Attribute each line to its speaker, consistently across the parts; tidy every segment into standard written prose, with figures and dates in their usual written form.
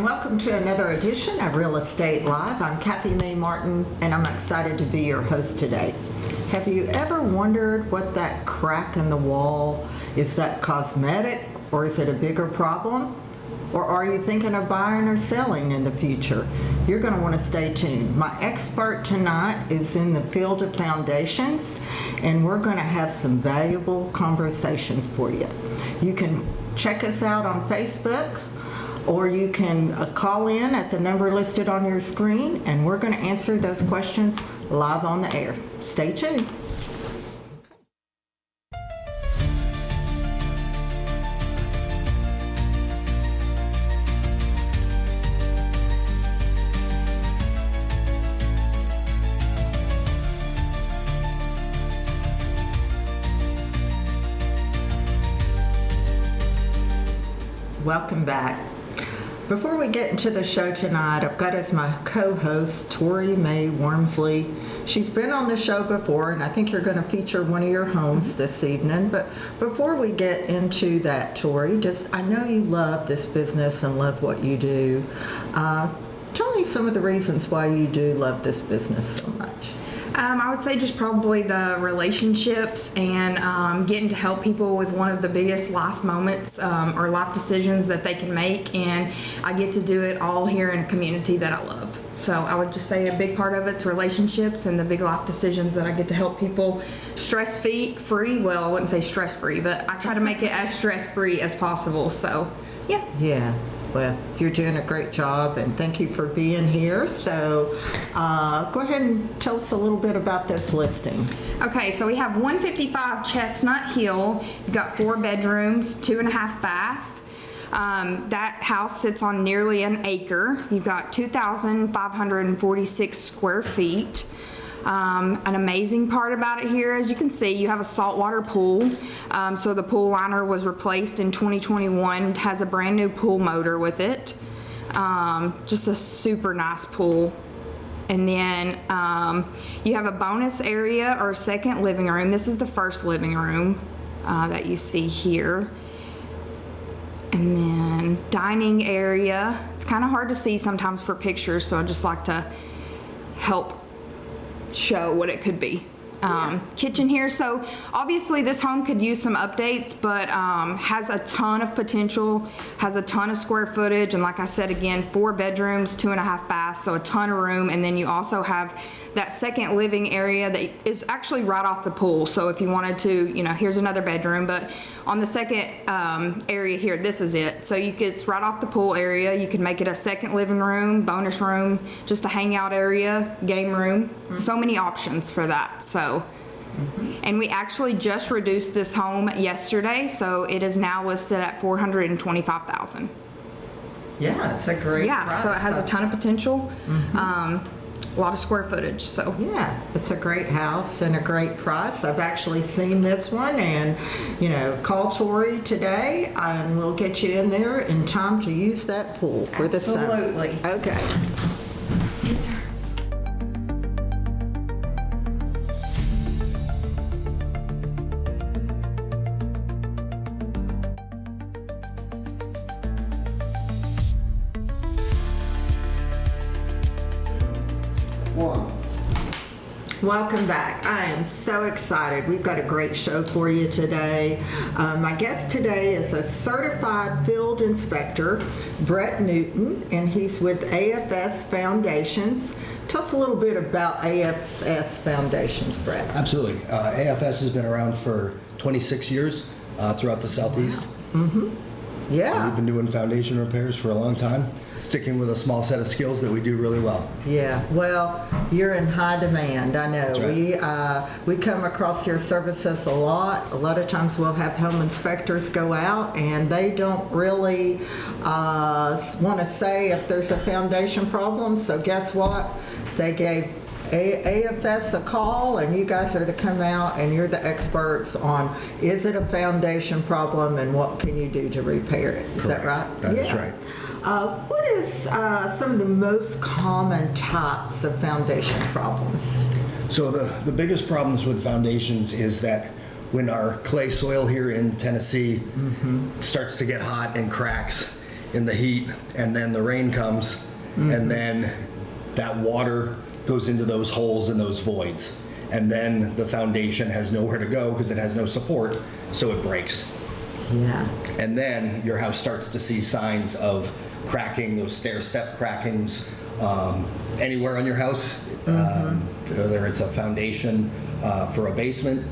Speaker 1: and welcome to another edition of Real Estate Live. I'm Kathy Mae Martin, and I'm excited to be your host today. Have you ever wondered what that crack in the wall is? That cosmetic, or is it a bigger problem? Or are you thinking of buying or selling in the future? You're going to want to stay tuned. My expert tonight is in the field of foundations, and we're going to have some valuable conversations for you. You can check us out on Facebook, or you can call in at the number listed on your screen, and we're going to answer those questions live on the air. Stay tuned. Welcome back. Before we get into the show tonight, I've got as my co-host Tori Mae Wormsley. She's been on the show before, and I think you're going to feature one of your homes this evening. But before we get into that, Tori, I know you love this business and love what you do. Tell me some of the reasons why you do love this business so much.
Speaker 2: I would say just probably the relationships and getting to help people with one of the biggest life moments or life decisions that they can make, and I get to do it all here in a community that I love. So I would just say a big part of it's relationships and the big life decisions that I get to help people stress-free. Well, I wouldn't say stress-free, but I try to make it as stress-free as possible. So, yeah.
Speaker 1: Yeah. Well, you're doing a great job, and thank you for being here. So go ahead and tell us a little bit about this listing.
Speaker 2: Okay, so we have 155 Chestnut Hill. You've got 4 bedrooms, 2.5 bath. That house sits on nearly an acre. You've got 2,546 square feet. An amazing part about it here, as you can see, you have a saltwater pool. So the pool liner was replaced in 2021. It has a brand new pool motor with it. Just a super nice pool. And then you have a bonus area or a second living room. This is the first living room that you see here. And then dining area. It's kind of hard to see sometimes for pictures, so I just like to help show what it could be. Kitchen here, so obviously this home could use some updates, but has a ton of potential, has a ton of square footage, and like I said again, 4 bedrooms, 2.5 baths, so a ton of room. And then you also have that second living area that is actually right off the pool. So if you wanted to, here's another bedroom, but on the second area here, this is it. So it's right off the pool area. You can make it a second living room, bonus room, just a hangout area, game room. Mm-hmm. So many options for that. So, and we actually just reduced this home yesterday, so it is now listed at $425,000.
Speaker 1: Yeah, it's a great price.
Speaker 2: So it has a ton of potential. Mm-hmm. A lot of square footage, so.
Speaker 1: Yeah, it's a great house and a great price. I've actually seen this one, and, call Tori today, and we'll get you in there in time to use that pool for the summer.
Speaker 2: Absolutely.
Speaker 1: Okay. Welcome back. I am so excited. We've got a great show for you today. My guest today is a certified field inspector, Bret Newton, and he's with AFS Foundations. Tell us a little bit about AFS Foundations, Bret.
Speaker 3: Absolutely. AFS has been around for 26 years throughout the Southeast.
Speaker 1: Mm-hmm. Yeah.
Speaker 3: We've been doing foundation repairs for a long time, sticking with a small set of skills that we do really well.
Speaker 1: Yeah, well, you're in high demand, I know.
Speaker 3: That's right.
Speaker 1: We come across your services a lot. A lot of times we'll have home inspectors go out, and they don't really want to say if there's a foundation problem. So guess what? They gave AFS a call, and you guys are to come out, and you're the experts on, is it a foundation problem and what can you do to repair it? Is that right?
Speaker 3: That is right.
Speaker 1: What is some of the most common types of foundation problems?
Speaker 3: So the biggest problems with foundations is that when our clay soil here in Tennessee starts to get hot and cracks, in the heat, and then the rain comes, and then that water goes into those holes and those voids. And then the foundation has nowhere to go because it has no support, so it breaks.
Speaker 1: Yeah.
Speaker 3: And then your house starts to see signs of cracking, those stair step crackings, anywhere on your house, whether it's a foundation for a basement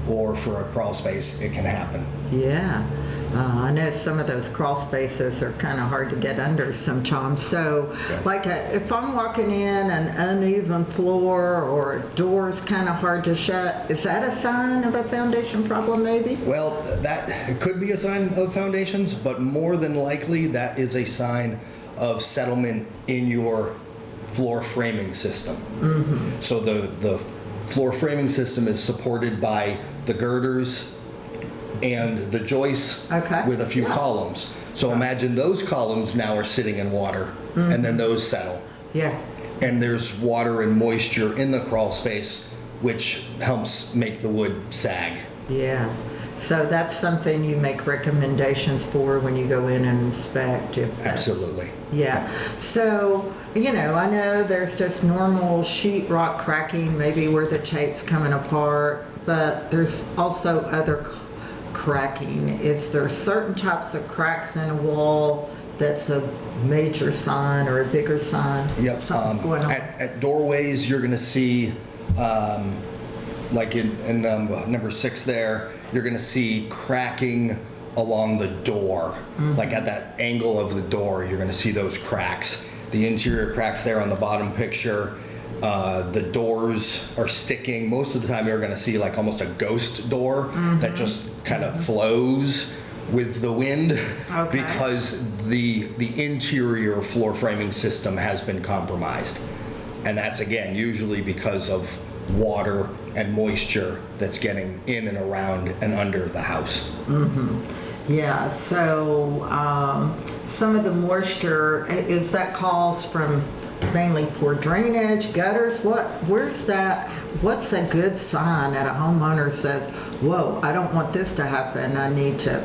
Speaker 3: or for a crawl space, it can happen.
Speaker 1: Yeah. I know some of those crawl spaces are kind of hard to get under sometimes. So,
Speaker 3: Yes.
Speaker 1: like, if I'm walking in an uneven floor or a door's kind of hard to shut, is that a sign of a foundation problem, maybe?
Speaker 3: Well, that it could be a sign of foundations, but more than likely that is a sign of settlement in your floor framing system. So the floor framing system is supported by the girders and the joists
Speaker 1: Okay.
Speaker 3: with a few
Speaker 1: Yeah.
Speaker 3: columns. So imagine those columns now are sitting in water, and then those settle.
Speaker 1: Yeah.
Speaker 3: And there's water and moisture in the crawl space, which helps make the wood sag.
Speaker 1: Yeah. So that's something you make recommendations for when you go in and inspect. If that's-
Speaker 3: Absolutely.
Speaker 1: Yeah. So, I know there's just normal sheetrock cracking, maybe where the tape's coming apart, but there's also other cracking. Is there certain types of cracks in a wall that's a major sign or a bigger sign?
Speaker 3: Yep.
Speaker 1: Something's going on.
Speaker 3: At doorways, you're going to see, like in number 6 there, you're going to see cracking along the door. Like at that angle of the door, you're going to see those cracks. The interior cracks there on the bottom picture. The doors are sticking. Most of the time, you're going to see like almost a ghost door that just kind of flows with the wind
Speaker 1: Okay.
Speaker 3: because the interior floor framing system has been compromised. And that's, again, usually because of water and moisture that's getting in and around and under the house.
Speaker 1: Yeah, so some of the moisture, is that caused from mainly poor drainage, gutters? Where's that? What's a good sign that a homeowner says, whoa, I don't want this to happen, I need to,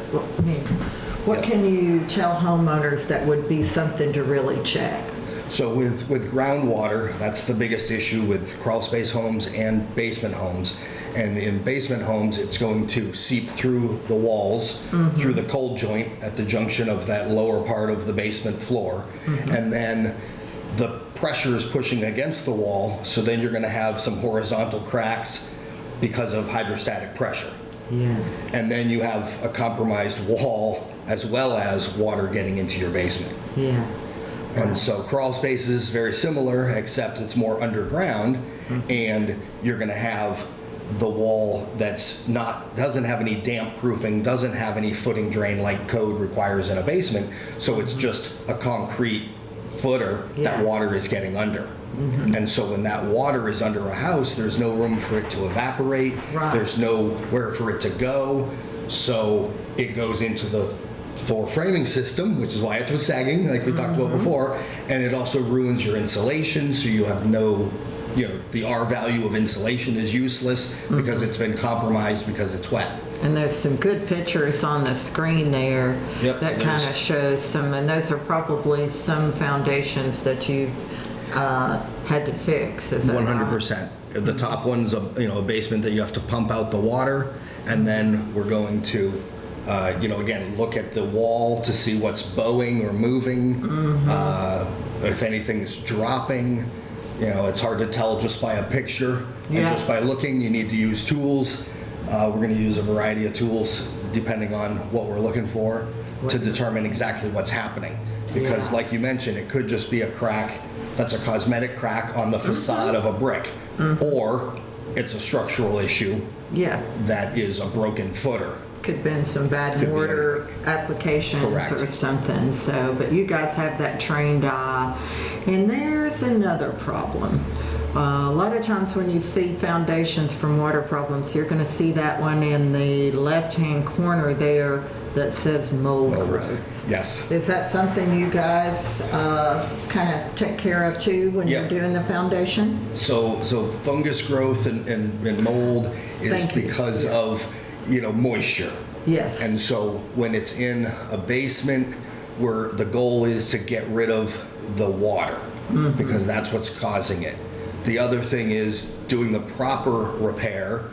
Speaker 1: what can you tell homeowners that would be something to really check?
Speaker 3: So with groundwater, that's the biggest issue with crawl space homes and basement homes. And in basement homes, it's going to seep through the walls, through the cold joint at the junction of that lower part of the basement floor. And then the pressure is pushing against the wall, so then you're going to have some horizontal cracks because of hydrostatic pressure.
Speaker 1: Yeah.
Speaker 3: And then you have a compromised wall as well as water getting into your basement.
Speaker 1: Yeah.
Speaker 3: And so crawl space is very similar, except it's more underground, and you're going to have the wall that's doesn't have any damp proofing, doesn't have any footing drain like code requires in a basement, so it's just a concrete footer
Speaker 1: Yeah.
Speaker 3: that water is getting under. And so when that water is under a house, there's no room for it to evaporate,
Speaker 1: Right.
Speaker 3: there's nowhere for it to go, so it goes into the floor framing system, which is why it was sagging, like we talked about before, and it also ruins your insulation, so you have no, the R value of insulation is useless because it's been compromised because it's wet.
Speaker 1: And there's some good pictures on the screen there
Speaker 3: Yep,
Speaker 1: that
Speaker 3: so
Speaker 1: kind of
Speaker 3: there's-
Speaker 1: shows some, and those are probably some foundations that you've had to fix, is that right?
Speaker 3: 100%. The top one's a basement that you have to pump out the water, and then we're going to, again, look at the wall to see what's bowing or moving, if anything's dropping. It's hard to tell just by a picture, and
Speaker 1: Yeah.
Speaker 3: just by looking, you need to use tools. We're going to use a variety of tools depending on what we're looking for to determine exactly what's happening. Because
Speaker 1: Yeah.
Speaker 3: like you mentioned, it could just be a crack that's a cosmetic crack on the facade of a brick, or it's a structural issue
Speaker 1: Yeah,
Speaker 3: that is a broken footer.
Speaker 1: could have been some bad
Speaker 3: Could be
Speaker 1: mortar applications
Speaker 3: Correct.
Speaker 1: or something, so, but you guys have that trained eye. And there's another problem. A lot of times when you see foundations from water problems, you're going to see that one in the left-hand corner there that says mold growth.
Speaker 3: Yes.
Speaker 1: Is that something you guys kind of take care of too when you're
Speaker 3: Yep.
Speaker 1: doing the foundation?
Speaker 3: So fungus growth and mold is
Speaker 1: Thank you.
Speaker 3: because of moisture.
Speaker 1: Yes.
Speaker 3: And so when it's in a basement where the goal is to get rid of the water because that's what's causing it. The other thing is doing the proper repair,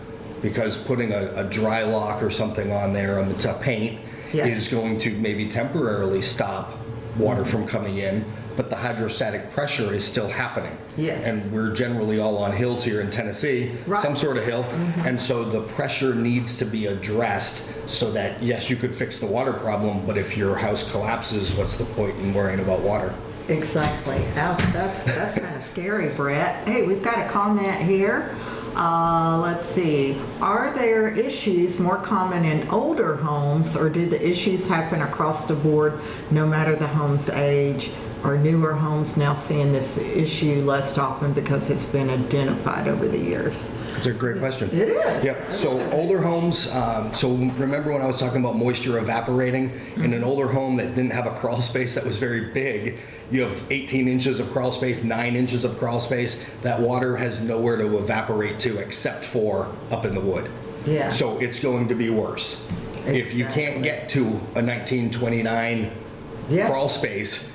Speaker 3: because putting a dry lock or something on there on the paint is going to maybe temporarily stop water from coming in, but the hydrostatic pressure is still happening.
Speaker 1: Yes.
Speaker 3: And we're generally all on hills here in Tennessee, some sort of hill, and so the pressure needs to be addressed so that, yes, you could fix the water problem, but if your house collapses, what's the point in worrying about water?
Speaker 1: Exactly. Ouch, that's kind of scary, Brett. Hey, we've got a comment here. Let's see. Are there issues more common in older homes, or do the issues happen across the board no matter the home's age? Are newer homes now seeing this issue less often because it's been identified over the years?
Speaker 3: That's a great question.
Speaker 1: It is.
Speaker 3: Yep. So older homes, so remember when I was talking about moisture evaporating? In an older home that didn't have a crawl space that was very big, you have 18 inches of crawl space, 9 inches of crawl space. That water has nowhere to evaporate to except for up in the wood.
Speaker 1: Yeah.
Speaker 3: So it's going to be worse. If you can't get to a 1929 crawl space,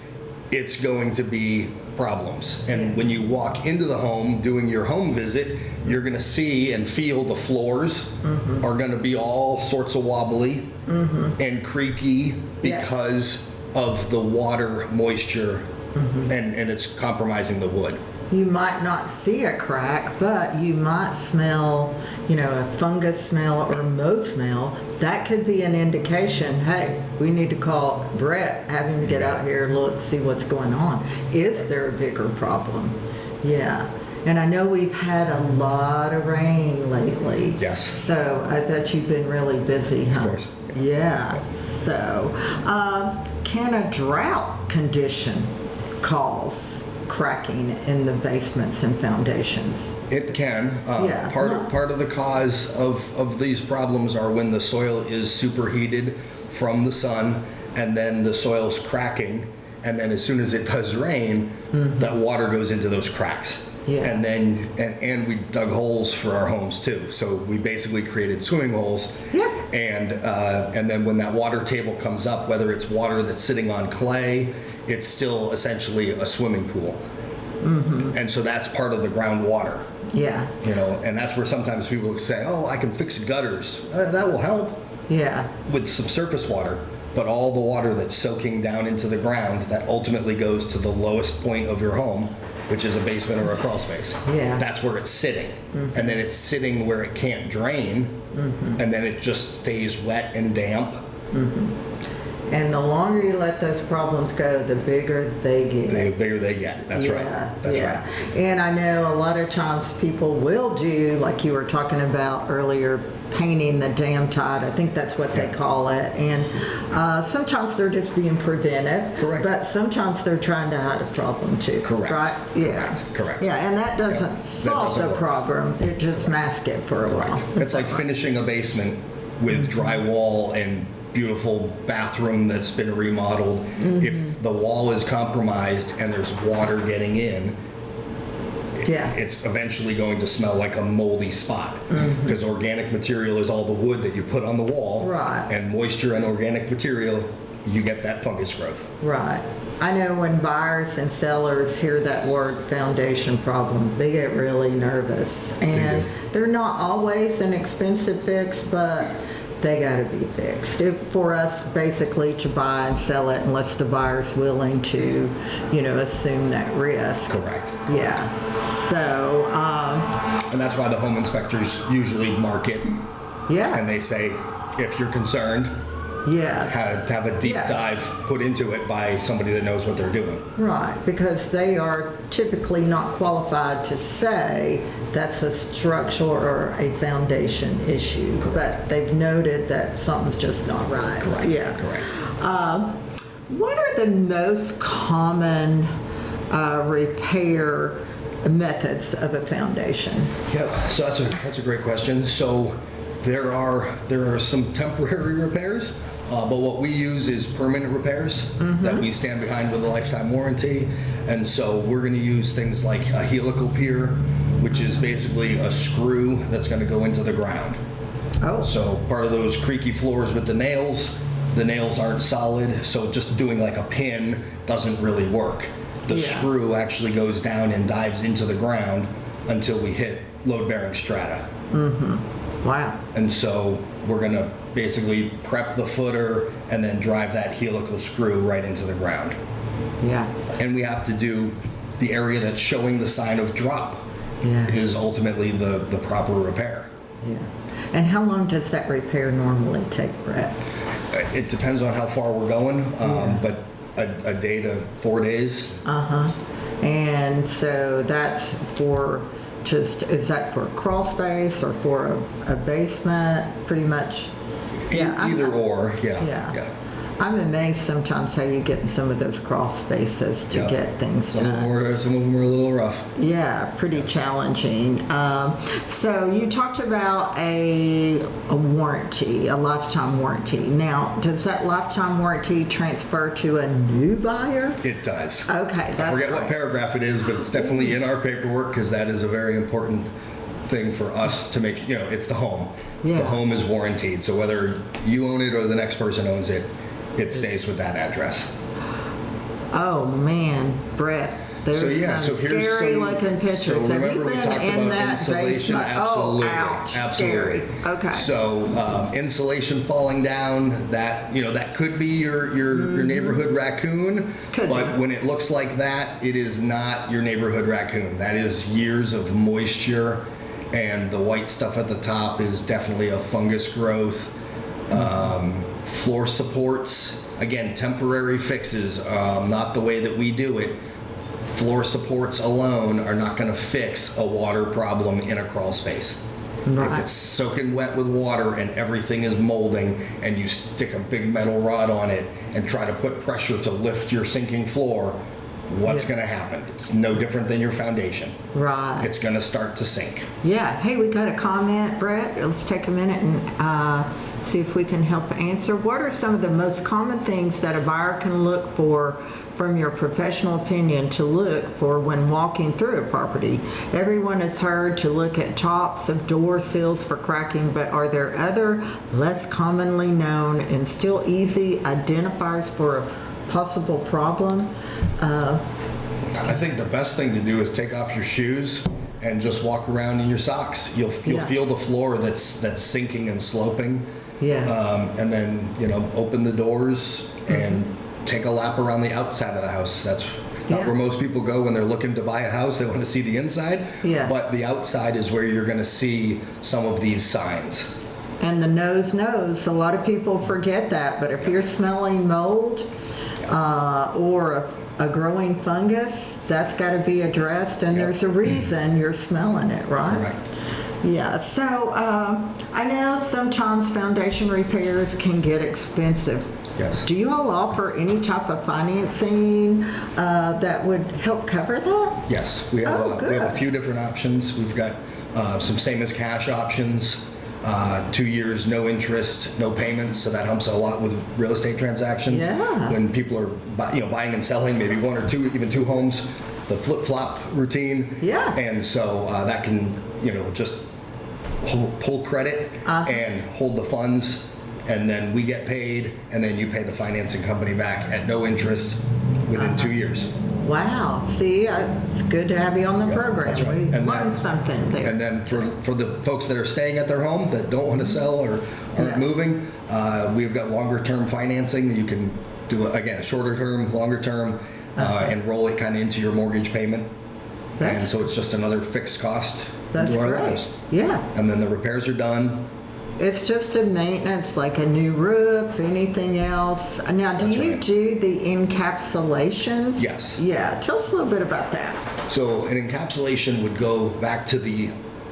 Speaker 3: it's going to be problems. And when you walk into the home doing your home visit, you're going to see and feel the floors are going to be all sorts of wobbly and creaky because of the water moisture and it's compromising the wood.
Speaker 1: You might not see a crack, but you might smell, a fungus smell or mold smell. That could be an indication, hey, we need to call Brett, have him get out here, look, see what's going on. Is there a bigger problem? Yeah. And I know we've had a lot of rain lately.
Speaker 3: Yes.
Speaker 1: So I bet you've been really busy, huh?
Speaker 3: Of course.
Speaker 1: Yeah. So, can a drought condition cause cracking in the basements and foundations?
Speaker 3: It can. Part of the cause of these problems are when the soil is superheated from the sun, and then the soil's cracking, and then as soon as it does rain, that water goes into those cracks. Yeah. And then and we dug holes for our homes too. So we basically created swimming holes. Yeah. And then when that water table comes up, whether it's water that's sitting on clay, it's still essentially a swimming pool. And so that's part of the groundwater.
Speaker 1: Yeah.
Speaker 3: And that's where sometimes people say, oh, I can fix gutters. That will help.
Speaker 1: Yeah. With
Speaker 3: some surface water. But all the water that's soaking down into the ground, that ultimately goes to the lowest point of your home, which is a basement or a crawl space.
Speaker 1: Yeah.
Speaker 3: That's where it's sitting. And then it's sitting where it can't drain. And then it just stays wet and damp.
Speaker 1: And the longer you let those problems go, the bigger they get.
Speaker 3: The bigger they get. That's right. That's right.
Speaker 1: And I know a lot of times people will do, like you were talking about earlier, painting the dam tide. I think that's what they call it. And sometimes they're just being preventive.
Speaker 3: Correct.
Speaker 1: But sometimes they're trying to hide a problem too.
Speaker 3: Correct.
Speaker 1: Right? Yeah.
Speaker 3: Correct.
Speaker 1: Yeah, and that doesn't solve the problem. It just masks it for a while.
Speaker 3: It's like finishing a basement with drywall and beautiful bathroom that's been remodeled. If the wall is compromised and there's water getting in, it's eventually going to smell like a moldy spot because organic material is all the wood that you put on the wall.
Speaker 1: Right.
Speaker 3: And moisture and organic material, you get that fungus growth.
Speaker 1: Right. I know when buyers and sellers hear that word foundation problem, they get really nervous. And they're not always an expensive fix, but they got to be fixed. For us, basically, to buy and sell it unless the buyer's willing to, assume that risk.
Speaker 3: Correct.
Speaker 1: Yeah. So.
Speaker 3: And that's why the home inspectors usually mark it.
Speaker 1: Yeah.
Speaker 3: And they say, if you're concerned,
Speaker 1: yes,
Speaker 3: have a deep dive put into it by somebody that knows what they're doing.
Speaker 1: Right, because they are typically not qualified to say that's a structural or a foundation issue, but they've noted that something's just not right.
Speaker 3: Correct.
Speaker 1: Yeah.
Speaker 3: Correct.
Speaker 1: What are the most common repair methods of a foundation?
Speaker 3: Yeah, so that's a great question. So there are some temporary repairs, but what we use is permanent repairs that we stand behind with a lifetime warranty. And so we're going to use things like a helical pier, which is basically a screw that's going to go into the ground. Oh. So part of those creaky floors with the nails, the nails aren't solid, so just doing like a pin doesn't really work. The
Speaker 1: Yeah.
Speaker 3: screw actually goes down and dives into the ground until we hit load-bearing strata.
Speaker 1: Wow.
Speaker 3: And so we're going to basically prep the footer and then drive that helical screw right into the ground.
Speaker 1: Yeah.
Speaker 3: And we have to do the area that's showing the sign of drop
Speaker 1: Yeah.
Speaker 3: is ultimately the proper repair.
Speaker 1: Yeah. And how long does that repair normally take, Brett?
Speaker 3: It depends on how far we're going, but a day to 4 days.
Speaker 1: And so that's for is that for a crawl space or for a basement? Pretty much. Yeah.
Speaker 3: Either or, yeah.
Speaker 1: Yeah. I'm amazed sometimes how you get in some of those crawl spaces to
Speaker 3: Yeah.
Speaker 1: get things
Speaker 3: Some of
Speaker 1: done.
Speaker 3: them are a little rough.
Speaker 1: Yeah, pretty challenging. So you talked about a warranty, a lifetime warranty. Now, does that lifetime warranty transfer to a new buyer?
Speaker 3: It does.
Speaker 1: Okay,
Speaker 3: I
Speaker 1: that's
Speaker 3: forget what
Speaker 1: great.
Speaker 3: paragraph it is, but it's definitely in our paperwork because that is a very important thing for us to make, it's the home.
Speaker 1: Yeah.
Speaker 3: The home is warranted. So whether you own it or the next person owns it, it stays with that address.
Speaker 1: Oh man, Brett, there's some scary looking pictures.
Speaker 3: So
Speaker 1: Have
Speaker 3: remember
Speaker 1: you
Speaker 3: we
Speaker 1: been
Speaker 3: talked
Speaker 1: in
Speaker 3: about
Speaker 1: that
Speaker 3: insulation?
Speaker 1: basement?
Speaker 3: Absolutely.
Speaker 1: Oh, ouch,
Speaker 3: Absolutely.
Speaker 1: scary. Okay.
Speaker 3: So insulation falling down, that could be your neighborhood raccoon.
Speaker 1: Could
Speaker 3: but
Speaker 1: be.
Speaker 3: when it looks like that, it is not your neighborhood raccoon. That is years of moisture, and the white stuff at the top is definitely a fungus growth. Floor supports, again, temporary fixes, not the way that we do it. Floor supports alone are not going to fix a water problem in a crawl space.
Speaker 1: Right.
Speaker 3: If it's soaking wet with water and everything is molding and you stick a big metal rod on it and try to put pressure to lift your sinking floor, what's
Speaker 1: Yeah.
Speaker 3: going to happen? It's no different than your foundation.
Speaker 1: Right.
Speaker 3: It's going to start to sink.
Speaker 1: Yeah. Hey, we got a comment, Brett. Let's take a minute and see if we can help answer. What are some of the most common things that a buyer can look for, from your professional opinion, to look for when walking through a property? Everyone has heard to look at tops of door sills for cracking, but are there other less commonly known and still easy identifiers for a possible problem?
Speaker 3: I think the best thing to do is take off your shoes and just walk around in your socks. You'll
Speaker 1: Yeah.
Speaker 3: feel the floor that's sinking and sloping.
Speaker 1: Yeah.
Speaker 3: And then open the doors and take a lap around the outside of the house. That's not
Speaker 1: Yeah.
Speaker 3: where most people go when they're looking to buy a house. They want to see the inside.
Speaker 1: Yeah.
Speaker 3: But the outside is where you're going to see some of these signs.
Speaker 1: And the nose knows. A lot of people forget that, but if you're smelling mold or a growing fungus, that's got to be addressed, and
Speaker 3: Yep.
Speaker 1: there's a reason you're smelling it, right?
Speaker 3: Correct.
Speaker 1: Yeah, so I know sometimes foundation repairs can get expensive.
Speaker 3: Yes.
Speaker 1: Do you all offer any type of financing that would help cover that?
Speaker 3: Yes, we have,
Speaker 1: Oh,
Speaker 3: we have a
Speaker 1: good.
Speaker 3: few different options. We've got some same as cash options, 2 years, no interest, no payments. So that helps a lot with real estate transactions.
Speaker 1: Yeah.
Speaker 3: When people are buying and selling, maybe one or two, even two homes, the flip-flop routine.
Speaker 1: Yeah.
Speaker 3: And so that can, just pull credit and hold the funds, and then we get paid, and then you pay the financing company back at no interest within 2 years.
Speaker 1: Wow, see, it's good to have you on the
Speaker 3: Yep,
Speaker 1: program.
Speaker 3: that's right.
Speaker 1: We
Speaker 3: And
Speaker 1: learned
Speaker 3: that-
Speaker 1: something there.
Speaker 3: And then for the folks that are staying at their home that don't want to sell or aren't
Speaker 1: Yeah.
Speaker 3: moving, we've got longer term financing that you can do, again, shorter term, longer term, and roll it kind of into your mortgage payment. And
Speaker 1: That's-
Speaker 3: so it's just another fixed cost
Speaker 1: That's
Speaker 3: into our
Speaker 1: great.
Speaker 3: lives.
Speaker 1: Yeah.
Speaker 3: And then the repairs are done.
Speaker 1: It's just a maintenance, like a new roof, anything else. Now, do
Speaker 3: That's
Speaker 1: you
Speaker 3: right.
Speaker 1: do the encapsulations?
Speaker 3: Yes.
Speaker 1: Yeah, tell us a little bit about that.
Speaker 3: So an encapsulation would go back to the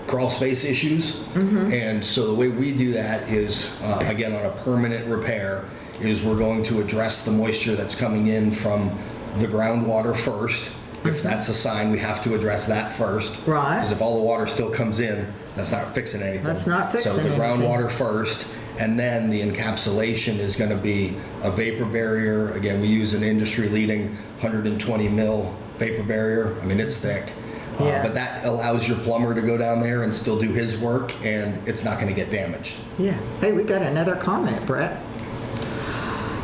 Speaker 3: crawl space issues. And so the way we do that is, again, on a permanent repair, is we're going to address the moisture that's coming in from the groundwater first. If that's a sign, we have to address that first.
Speaker 1: Right.
Speaker 3: Because if all the water still comes in, that's not fixing anything.
Speaker 1: That's not fixing
Speaker 3: So the
Speaker 1: anything.
Speaker 3: groundwater first, and then the encapsulation is going to be a vapor barrier. Again, we use an industry-leading 120 mil vapor barrier. I mean, it's thick.
Speaker 1: Yeah.
Speaker 3: But that allows your plumber to go down there and still do his work, and it's not going to get damaged.
Speaker 1: Yeah. Hey, we got another comment, Brett.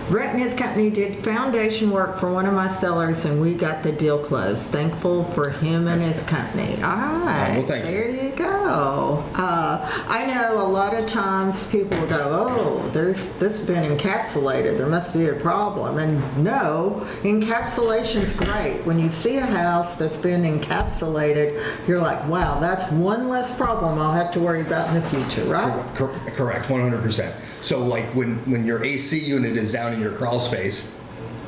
Speaker 1: Bret and his company did foundation work for one of my sellers, and we got the deal closed. Thankful for him and his company. All right,
Speaker 3: well, thank you.
Speaker 1: there you go. I know a lot of times people will go, "Oh, this has been encapsulated. There must be a problem." And no, encapsulation's great. When you see a house that's been encapsulated, you're like, "Wow, that's one less problem I'll have to worry about in the future," right?
Speaker 3: Correct, 100%. So like when your AC unit is down in your crawl space,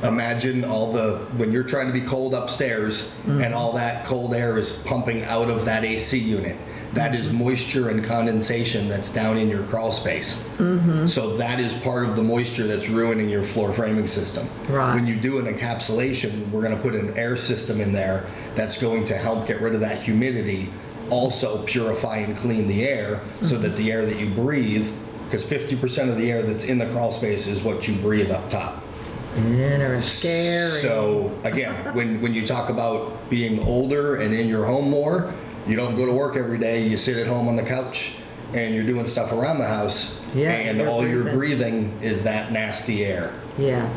Speaker 3: imagine when you're trying to be cold upstairs and all that cold air is pumping out of that AC unit. That is moisture and condensation that's down in your crawl space. So that is part of the moisture that's ruining your floor framing system.
Speaker 1: Right.
Speaker 3: When you do an encapsulation, we're going to put an air system in there that's going to help get rid of that humidity, also purify and clean the air so that the air that you breathe, because 50% of the air that's in the crawl space is what you breathe up top.
Speaker 1: Scary.
Speaker 3: So again, when you talk about being older and in your home more, you don't go to work every day, you sit at home on the couch and you're doing stuff around the house, and all you're breathing is that nasty air.
Speaker 1: Yeah.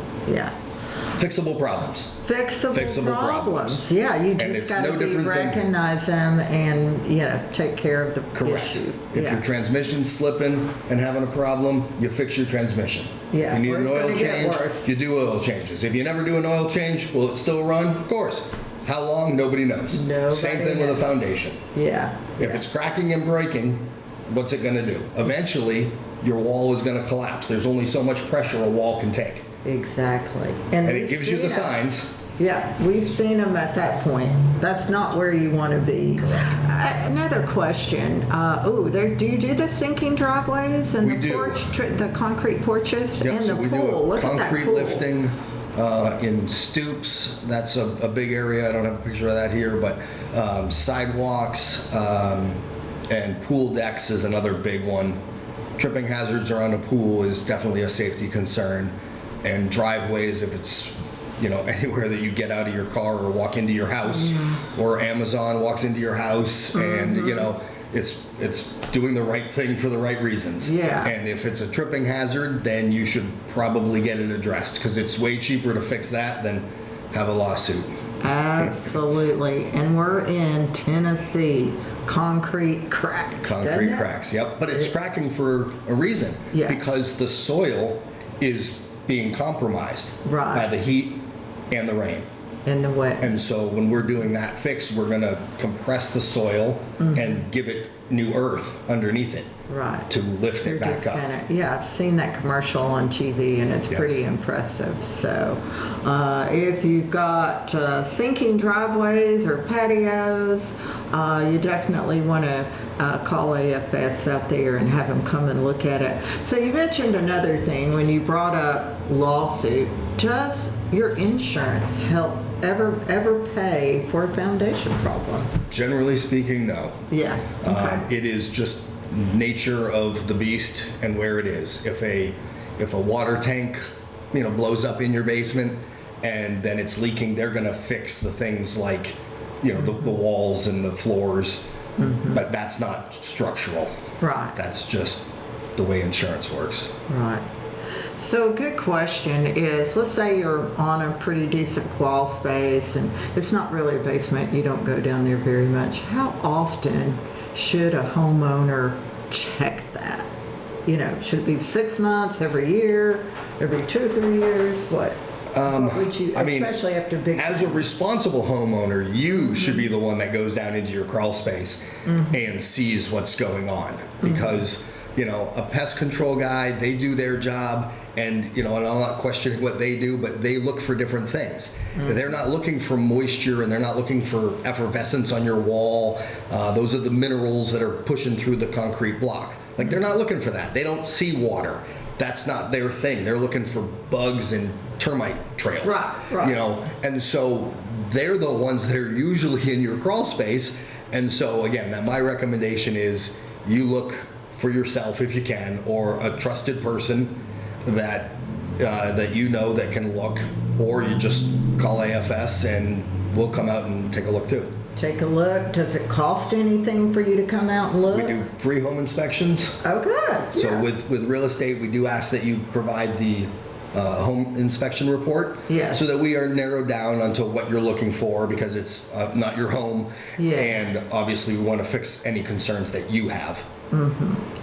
Speaker 3: Fixable problems.
Speaker 1: Fixable problems. Yeah, you just got to recognize them and take care of the issue.
Speaker 3: If your transmission's slipping and having a problem, you fix your transmission.
Speaker 1: Yeah.
Speaker 3: If you need an oil change, you do oil changes. If you never do an oil change, will it still run? Of course. How long? Nobody knows. Same thing with a foundation.
Speaker 1: Yeah.
Speaker 3: If it's cracking and breaking, what's it going to do? Eventually, your wall is going to collapse. There's only so much pressure a wall can take.
Speaker 1: Exactly.
Speaker 3: And it gives you the signs.
Speaker 1: Yeah, we've seen them at that point. That's not where you want to be. Another question. Do you do the sinking driveways and the concrete porches and the
Speaker 3: we
Speaker 1: pool?
Speaker 3: do
Speaker 1: Look at that
Speaker 3: concrete
Speaker 1: pool.
Speaker 3: lifting in stoops. That's a big area. I don't have a picture of that here, but sidewalks and pool decks is another big one. Tripping hazards around a pool is definitely a safety concern. And driveways, if it's anywhere that you get out of your car or walk into your house, or Amazon walks into your house, and it's doing the right thing for the right reasons.
Speaker 1: Yeah.
Speaker 3: And if it's a tripping hazard, then you should probably get it addressed, because it's way cheaper to fix that than have a lawsuit.
Speaker 1: Absolutely. And we're in Tennessee. Concrete cracks.
Speaker 3: Concrete cracks, yep. But it's cracking for a reason.
Speaker 1: Yeah.
Speaker 3: Because the soil is being compromised by the heat and the rain.
Speaker 1: And the wet.
Speaker 3: And so when we're doing that fix, we're going to compress the soil and give it new earth underneath it.
Speaker 1: Right.
Speaker 3: To lift it back up.
Speaker 1: I've seen that commercial on TV, and it's pretty impressive. So if you've got sinking driveways or patios, you definitely want to call AFS out there and have them come and look at it. So you mentioned another thing when you brought up lawsuit. Does your insurance help ever pay for a foundation problem?
Speaker 3: Generally speaking, no.
Speaker 1: Yeah. Okay.
Speaker 3: It is just nature of the beast and where it is. If a water tank blows up in your basement and then it's leaking, they're going to fix the things like the walls and the floors, but that's not structural.
Speaker 1: Right.
Speaker 3: That's just the way insurance works.
Speaker 1: Right. So a good question is, let's say you're on a pretty decent crawl space and it's not really a basement, you don't go down there very much. How often should a homeowner check that? Should it be 6 months, every year, every 2 or 3 years? What would you, especially after big...
Speaker 3: As a responsible homeowner, you should be the one that goes down into your crawl space and sees what's going on. Because, a pest control guy, they do their job, and, and I'm not questioning what they do, but they look for different things. They're not looking for moisture, and they're not looking for effervescence on your wall. Those are the minerals that are pushing through the concrete block. Like, they're not looking for that. They don't see water. That's not their thing. They're looking for bugs and termite trails.
Speaker 1: Right.
Speaker 3: And so they're the ones that are usually in your crawl space. And so again, my recommendation is you look for yourself if you can, or a trusted person that that can look, or you just call AFS and we'll come out and take a look too.
Speaker 1: Take a look. Does it cost anything for you to come out and look?
Speaker 3: We do free home inspections.
Speaker 1: Oh, good.
Speaker 3: So with real estate, we do ask that you provide the home inspection report.
Speaker 1: Yes.
Speaker 3: So that we are narrowed down onto what you're looking for, because it's not your home.
Speaker 1: Yeah.
Speaker 3: And obviously we want to fix any concerns that you have.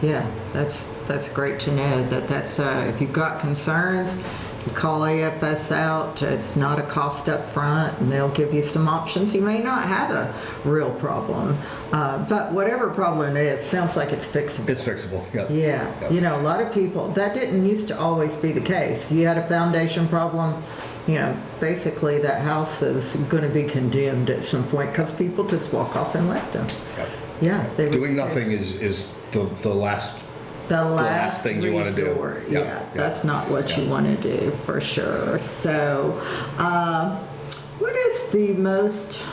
Speaker 1: Yeah, that's great to know that's if you've got concerns, you call AFS out. It's not a cost up front, and they'll give you some options. You may not have a real problem, but whatever problem it is, sounds like it's fixable.
Speaker 3: It's fixable. Yep.
Speaker 1: Yeah,
Speaker 3: Yep.
Speaker 1: you know, a lot of people, that didn't used to always be the case. You had a foundation problem, you know, basically that house is going to be condemned at some point because people just walk off and left them.
Speaker 3: Yep.
Speaker 1: Yeah, they would
Speaker 3: Doing
Speaker 1: stay.
Speaker 3: nothing is the last.
Speaker 1: The last
Speaker 3: thing you want to do.
Speaker 1: resort.
Speaker 3: Yep,
Speaker 1: Yeah,
Speaker 3: yep.
Speaker 1: that's not what you want to do for sure. So, what is the most,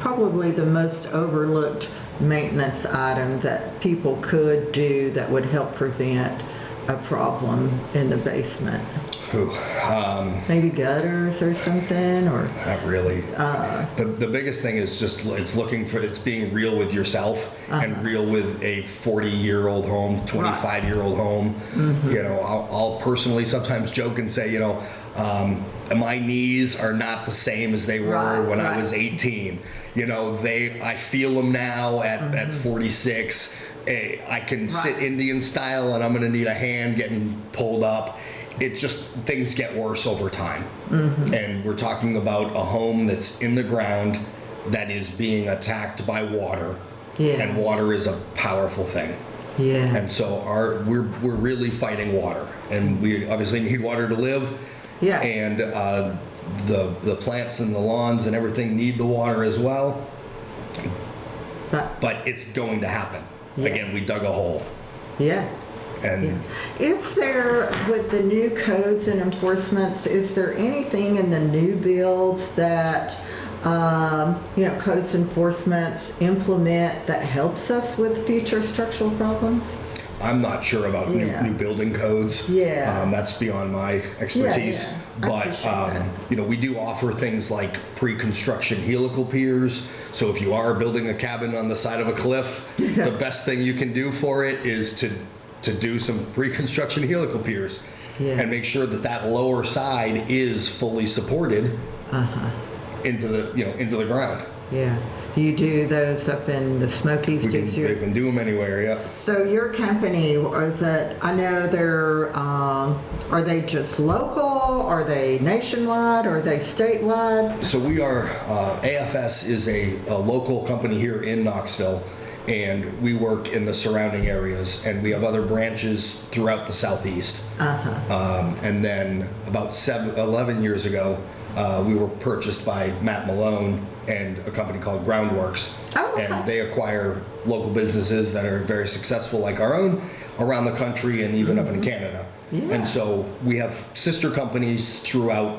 Speaker 1: probably the most overlooked maintenance item that people could do that would help prevent a problem in the basement?
Speaker 3: Ooh,
Speaker 1: Maybe gutters or something, or
Speaker 3: not really. The biggest thing is just it's being real with yourself and real with a 40-year-old home, 25-year-old home. You know, I'll personally sometimes joke and say, you know, my knees are not the same as they were when I was 18. You know, I feel them now at 46. I can sit Indian style, and I'm going to need a hand getting pulled up. It just, things get worse over time. And we're talking about a home that's in the ground that is being attacked by water.
Speaker 1: Yeah.
Speaker 3: And water is a powerful thing.
Speaker 1: yeah,
Speaker 3: And so we're really fighting water, and we obviously need water to live.
Speaker 1: Yeah.
Speaker 3: And the plants and the lawns and everything need the water as well. But it's going to happen.
Speaker 1: Yeah.
Speaker 3: Again, we dug a hole.
Speaker 1: yeah.
Speaker 3: And
Speaker 1: Is there, with the new codes and enforcements, is there anything in the new builds that, you know, codes enforcements implement that helps us with future structural problems?
Speaker 3: I'm not sure about
Speaker 1: Yeah.
Speaker 3: new building codes.
Speaker 1: Yeah.
Speaker 3: That's beyond my expertise.
Speaker 1: Yeah, yeah. I
Speaker 3: But,
Speaker 1: appreciate that.
Speaker 3: you know, we do offer things like pre-construction helical piers. So if you are building a cabin on the side of a cliff, the best thing you can do for it is to do some pre-construction helical piers.
Speaker 1: Yeah.
Speaker 3: And make sure that lower side is fully supported into the ground.
Speaker 1: Yeah. You do those up in the Smokies,
Speaker 3: We can do them anywhere, yeah.
Speaker 1: So your company, is it, I know they're, are they just local? Are they nationwide? Are they statewide?
Speaker 3: So we are, AFS is a local company here in Knoxville, and we work in the surrounding areas, and we have other branches throughout the southeast. And then about 11 years ago, we were purchased by Matt Malone and a company called Groundworks.
Speaker 1: Oh, okay.
Speaker 3: And they acquire local businesses that are very successful like our own around the country and even up in Canada.
Speaker 1: Yeah.
Speaker 3: And so we have sister companies throughout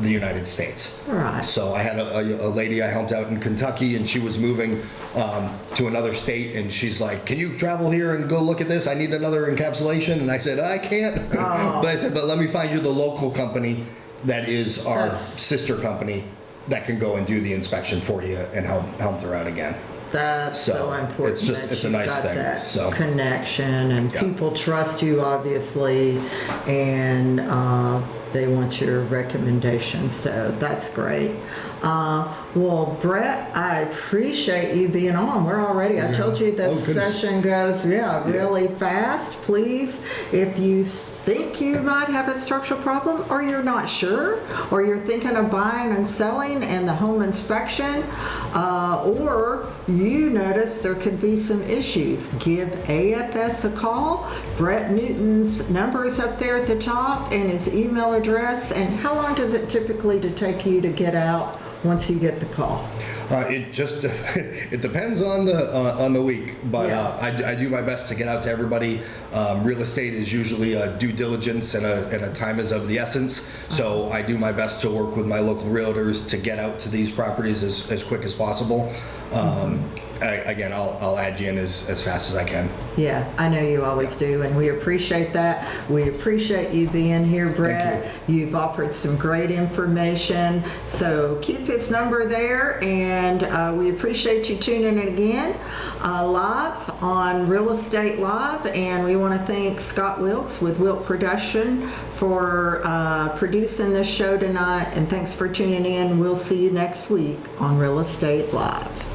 Speaker 3: the United States.
Speaker 1: Right.
Speaker 3: So I had a lady I helped out in Kentucky, and she was moving to another state, and she's like, "Can you travel here and go look at this? I need another encapsulation." And I said, "I can't." But I said, "But let me find you the local company that is our sister company that can go and do the inspection for you and help her out again."
Speaker 1: That's so
Speaker 3: So,
Speaker 1: important.
Speaker 3: it's just-
Speaker 1: that
Speaker 3: it's a
Speaker 1: you've
Speaker 3: nice
Speaker 1: got
Speaker 3: thing,
Speaker 1: that
Speaker 3: so.
Speaker 1: connection, and
Speaker 3: Yeah.
Speaker 1: people trust you, obviously, and they want your recommendation. So that's great. Well, Bret, I appreciate you being on. We're already, I told you the
Speaker 3: Oh, goodness.
Speaker 1: session goes, really fast. Please, if you think you might have a structural problem, or you're not sure, or you're thinking of buying and selling and the home inspection, or you notice there could be some issues, give AFS a call. Bret Newton's number is up there at the top, and his email address. And how long does it typically take you to get out once you get the call?
Speaker 3: It just it depends on the week, but
Speaker 1: Yeah.
Speaker 3: I do my best to get out to everybody. Real estate is usually a due diligence, and a time is of the essence. So I do my best to work with my local realtors to get out to these properties as quick as possible. again, I'll add you in as fast as I can.
Speaker 1: Yeah, I know you always do, and we appreciate that. We appreciate you being here, Brett. You've offered some great information, so keep his number there, and we appreciate you tuning in again live on Real Estate Live, and we want to thank Scott Wilkes with Wilk Production for producing this show tonight, and thanks for tuning in. We'll see you next week on Real Estate Live.